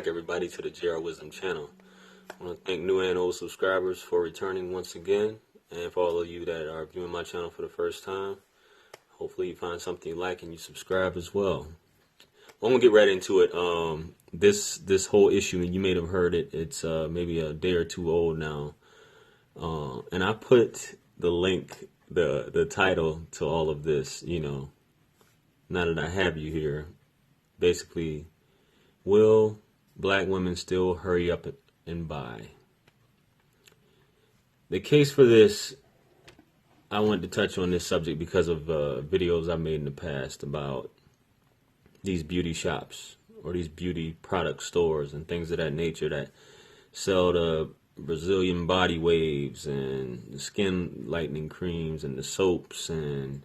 back, everybody, to the JR Wisdom channel. I want to thank new and old subscribers for returning once again, and for all of you that are viewing my channel for the first time. Hopefully you find something you like and you subscribe as well. I'm gonna get right into it. This whole issue, and you may have heard it. It's maybe a day or two old now, and I put the link, the title to all of this. Now that I have you here, basically, will black women still hurry up and buy? The case for this, I wanted to touch on this subject because of videos I made in the past about these beauty shops or these beauty product stores and things of that nature that sell the Brazilian body waves and the skin lightening creams and the soaps and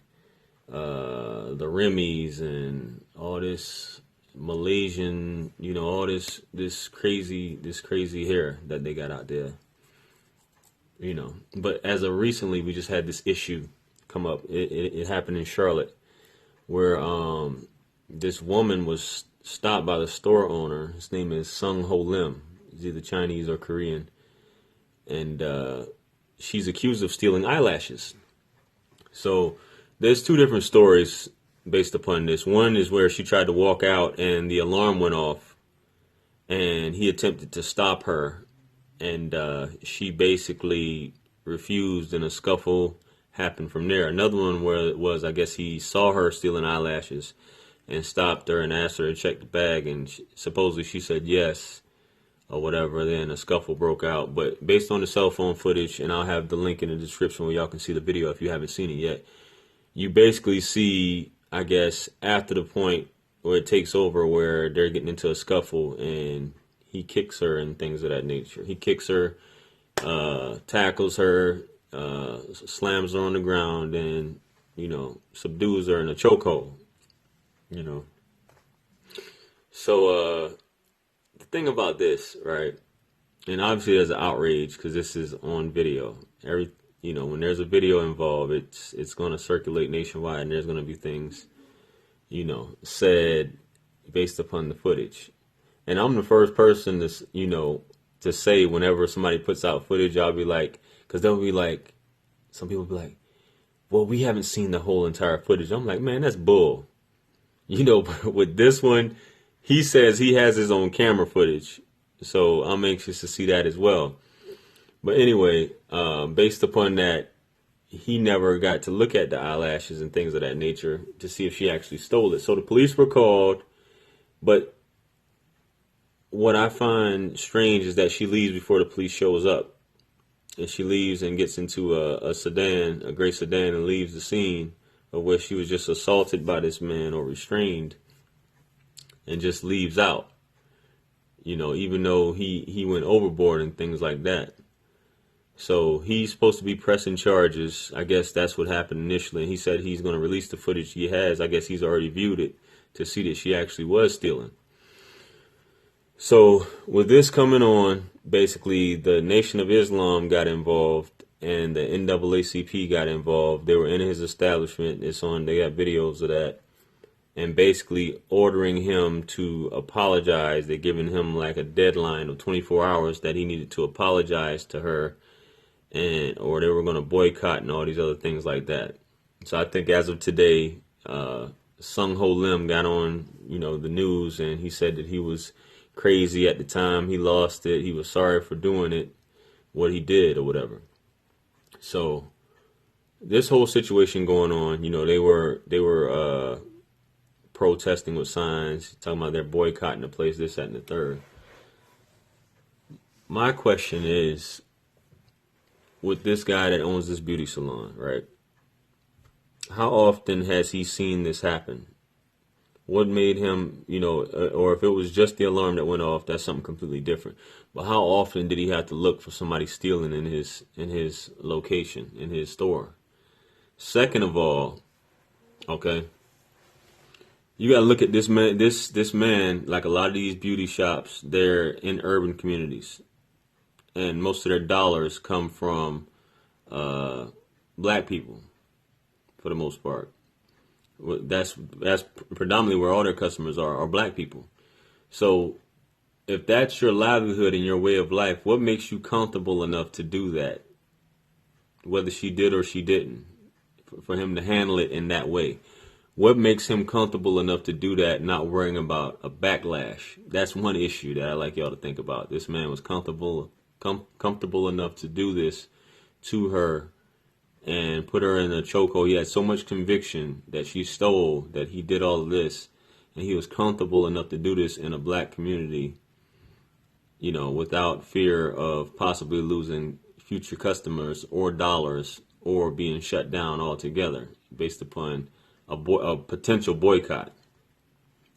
the Remy's and all this Malaysian, all this crazy hair that they got out there. But as of recently, we just had this issue come up. It happened in Charlotte, where this woman was stopped by the store owner. His name is Sung Ho Lim. He's either Chinese or Korean, and she's accused of stealing eyelashes. So there's two different stories based upon this. One is where she tried to walk out and the alarm went off, and he attempted to stop her, and she basically refused, and a scuffle happened from there. Another one where it was, I guess he saw her stealing eyelashes and stopped her and asked her to check the bag, and supposedly she said yes or whatever. Then a scuffle broke out. But based on the cell phone footage, and I'll have the link in the description where y'all can see the video if you haven't seen it yet, you basically see, I guess, after the point where it takes over, where they're getting into a scuffle and he kicks her and things of that nature. He kicks her, tackles her, slams her on the ground, and, subdues her in a chokehold, So, the thing about this, right, and obviously there's an outrage because this is on video. When there's a video involved, it's going to circulate nationwide, and there's going to be things, said based upon the footage. And I'm the first person to say whenever somebody puts out footage, I'll be like, because they'll be like, some people be like, well, we haven't seen the whole entire footage. I'm like, man, that's bull. With this one, he says he has his own camera footage, so I'm anxious to see that as well. But anyway, based upon that, he never got to look at the eyelashes and things of that nature to see if she actually stole it. So the police were called, but what I find strange is that she leaves before the police shows up. And she leaves and gets into a sedan, a gray sedan, and leaves the scene of where she was just assaulted by this man or restrained, and just leaves out, even though he went overboard and things like that. So he's supposed to be pressing charges. I guess that's what happened initially. And he said he's going to release the footage he has. I guess he's already viewed it to see that she actually was stealing. So with this coming on, basically the Nation of Islam got involved and the NAACP got involved. They were in his establishment. They got videos of that. And basically ordering him to apologize. They're giving him like a deadline of 24 hours that he needed to apologize to her, or they were going to boycott and all these other things like that. So I think as of today, Sung Ho Lim got on, the news, and he said that he was crazy at the time. He lost it. He was sorry for doing it, what he did or whatever. So this whole situation going on, they were protesting with signs, talking about they're boycotting the place, this, that, and the third. My question is, with this guy that owns this beauty salon, right? How often has he seen this happen? What made him, or if it was just the alarm that went off, that's something completely different. But how often did he have to look for somebody stealing in his location, in his store? Second of all, okay, you got to look at this man. This man, like a lot of these beauty shops, they're in urban communities, and most of their dollars come from black people, for the most part. That's predominantly where all their customers are black people. So if that's your livelihood and your way of life, what makes you comfortable enough to do that? Whether she did or she didn't, for him to handle it in that way. What makes him comfortable enough to do that, not worrying about a backlash? That's one issue that I like y'all to think about. This man was comfortable enough to do this to her and put her in a chokehold. He had so much conviction that she stole, that he did all of this, and he was comfortable enough to do this in a black community, you know, without fear of possibly losing future customers or dollars or being shut down altogether based upon a potential boycott.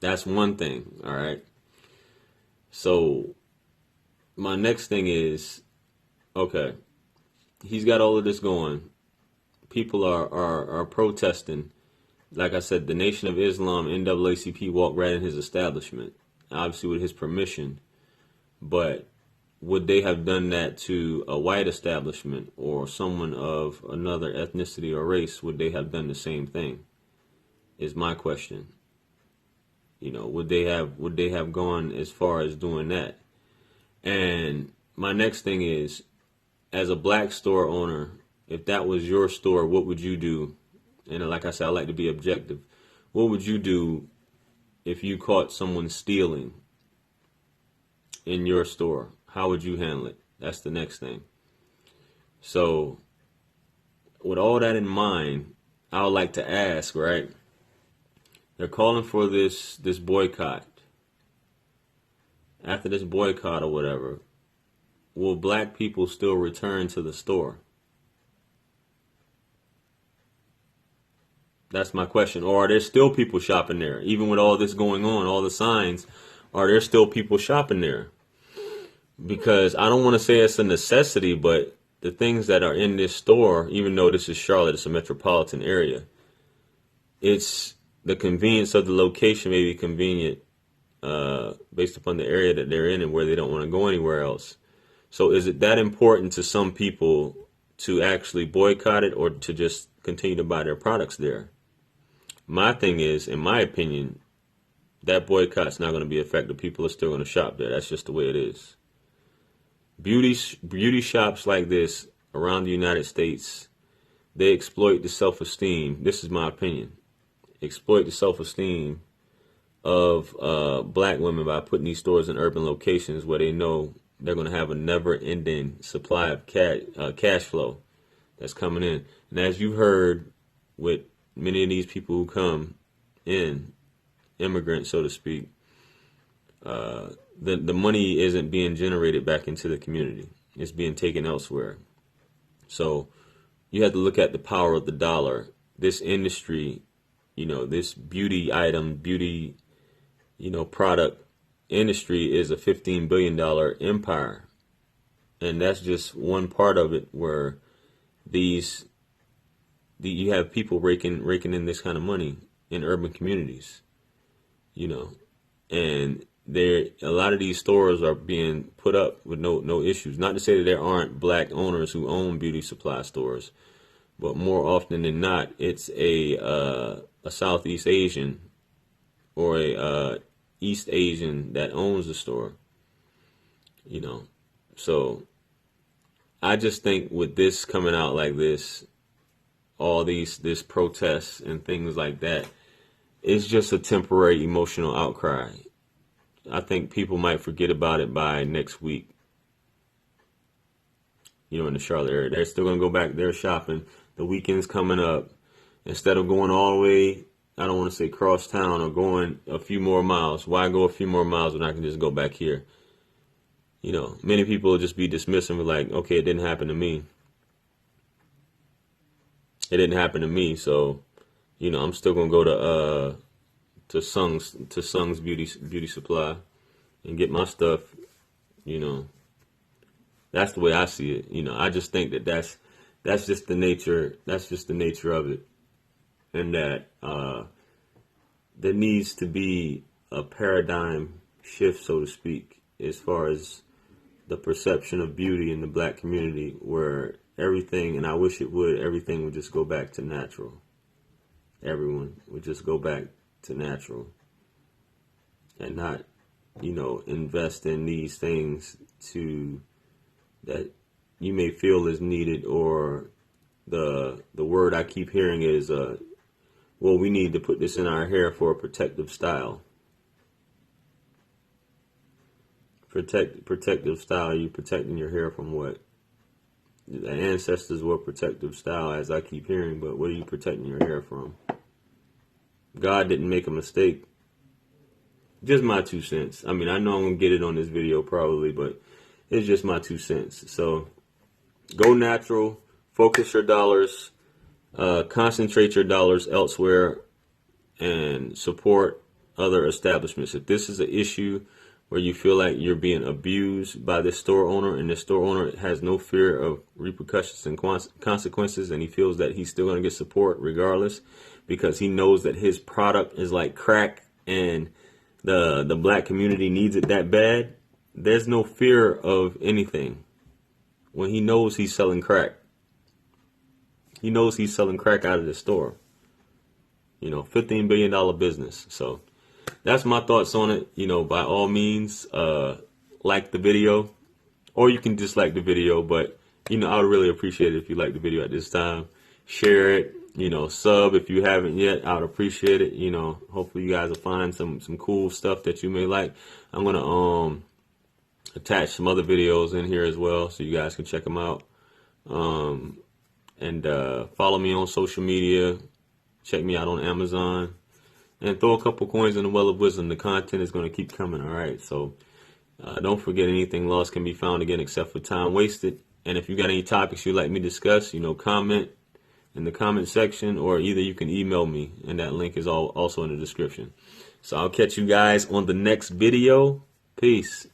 That's one thing, all right? So my next thing is, okay, he's got all of this going. People are protesting. Like I said, the Nation of Islam, NAACP, walked right in his establishment, obviously with his permission. But would they have done that to a white establishment or someone of another ethnicity or race? Would they have done the same thing? Is my question. You know, would they have gone as far as doing that? And my next thing is, as a black store owner, if that was your store, what would you do? And like I said, I like to be objective. What would you do if you caught someone stealing in your store? How would you handle it? That's the next thing. So with all that in mind, I would like to ask, right? They're calling for this boycott. After this boycott or whatever, will black people still return to the store? That's my question. Or are there still people shopping there? Even with all this going on, all the signs, are there still people shopping there? Because I don't want to say it's a necessity, but the things that are in this store, even though this is Charlotte, it's a metropolitan area, it's the convenience of the location may be convenient based upon the area that they're in and where they don't want to go anywhere else. So is it that important to some people to actually boycott it or to just continue to buy their products there? My thing is, in my opinion, that boycott's not going to be effective. People are still going to shop there. That's just the way it is. Beauty shops like this around the United States, they exploit the self-esteem. This is my opinion. Exploit the self-esteem of black women by putting these stores in urban locations where they know they're going to have a never-ending supply of cash flow that's coming in. And as you heard with many of these people who come in, immigrants, so to speak, the money isn't being generated back into the community. It's being taken elsewhere. So you have to look at the power of the dollar. This industry, you know, this beauty item, beauty, you know, product industry is a $15 billion empire. And that's just one part of it where you have people raking in this kind of money in urban communities, you know, and a lot of these stores are being put up with no issues. Not to say that there aren't black owners who own beauty supply stores, but more often than not, it's a Southeast Asian or a East Asian that owns the store, you know. So I just think with this coming out like this, all this protests and things like that, it's just a temporary emotional outcry. I think people might forget about it by next week. You know, in the Charlotte area, they're still going to go back there shopping. The weekend's coming up. Instead of going all the way, I don't want to say cross town or going a few more miles. Why go a few more miles when I can just go back here? You know, many people will just be dismissing me like, okay, it didn't happen to me. It didn't happen to me, so, you know, I'm still going to go to Sung's beauty supply and get my stuff. You know, that's the way I see it. You know, I just think that's just the nature. That's just the nature of it, and that there needs to be a paradigm shift, so to speak, as far as the perception of beauty in the black community, where everything, and I wish it would, everything would just go back to natural. Everyone would just go back to natural and not invest in these things that you may feel is needed, or the word I keep hearing is, well, we need to put this in our hair for a protective style. Protective style. You protecting your hair from what? The ancestors were protective style, as I keep hearing, but what are you protecting your hair from? God didn't make a mistake. Just my 2 cents. I mean, I know I'm going to get it on this video probably, but it's just my 2 cents. So go natural, focus your dollars, concentrate your dollars elsewhere, and support other establishments. If this is an issue where you feel like you're being abused by this store owner, and the store owner has no fear of repercussions and consequences, and he feels that he's still going to get support regardless, because he knows that his product is like crack and the black community needs it that bad, there's no fear of anything. When he knows he's selling crack, he knows he's selling crack out of the store. $15 billion business. So that's my thoughts on it. By all means, like the video, or you can dislike the video, but I would really appreciate it if you like the video at this time. Share it, sub if you haven't yet. I would appreciate it. Hopefully you guys will find some cool stuff that you may like. I'm gonna attach some other videos in here as well, so you guys can check them out. And follow me on social media. Check me out on Amazon. And throw a couple coins in the well of wisdom. The content is going to keep coming, all right? So don't forget, anything lost can be found again except for time wasted. And if you got any topics you'd like me to discuss, comment in the comment section, or either you can email me, and that link is also in the description. So I'll catch you guys on the next video. Peace.